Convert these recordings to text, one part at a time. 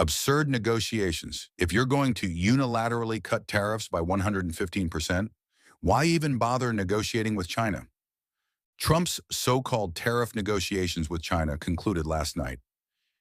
Absurd negotiations. If you're going to unilaterally cut tariffs by 115%, why even bother negotiating with China? Trump's so-called tariff negotiations with China concluded last night.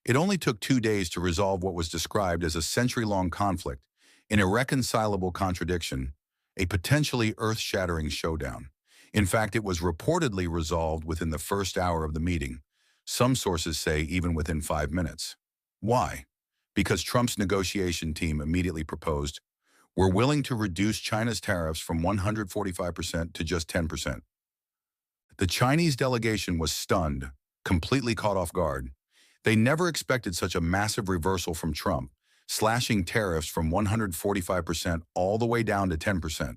It only took 2 days to resolve what was described as a century-long conflict, an irreconcilable contradiction, a potentially earth-shattering showdown. In fact, it was reportedly resolved within the first hour of the meeting. Some sources say even within 5 minutes. Why? Because Trump's negotiation team immediately proposed, we're willing to reduce China's tariffs from 145% to just 10%. The Chinese delegation was stunned, completely caught off guard. They never expected such a massive reversal from Trump, slashing tariffs from 145% all the way down to 10%.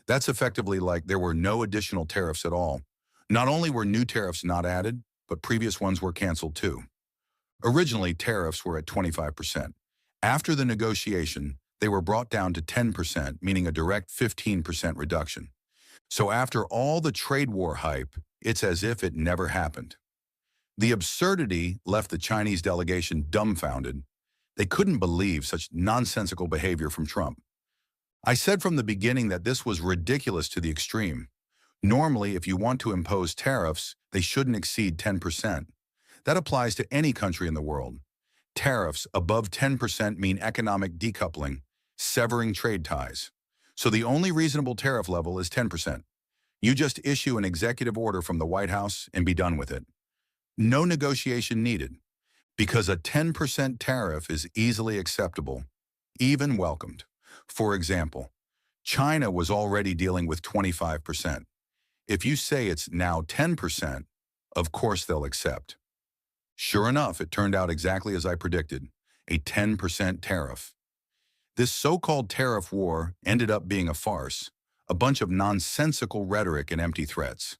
That's effectively like there were no additional tariffs at all. Not only were new tariffs not added, but previous ones were canceled too. Originally, tariffs were at 25%. After the negotiation, they were brought down to 10%, meaning a direct 15% reduction. So after all the trade war hype, it's as if it never happened. The absurdity left the Chinese delegation dumbfounded. They couldn't believe such nonsensical behavior from Trump. I said from the beginning that this was ridiculous to the extreme. Normally, if you want to impose tariffs, they shouldn't exceed 10%. That applies to any country in the world. Tariffs above 10% mean economic decoupling, severing trade ties. So the only reasonable tariff level is 10%. You just issue an executive order from the White House and be done with it. No negotiation needed, because a 10% tariff is easily acceptable, even welcomed. For example, China was already dealing with 25%. If you say it's now 10%, of course they'll accept. Sure enough, it turned out exactly as I predicted, a 10% tariff. This so-called tariff war ended up being a farce, a bunch of nonsensical rhetoric and empty threats.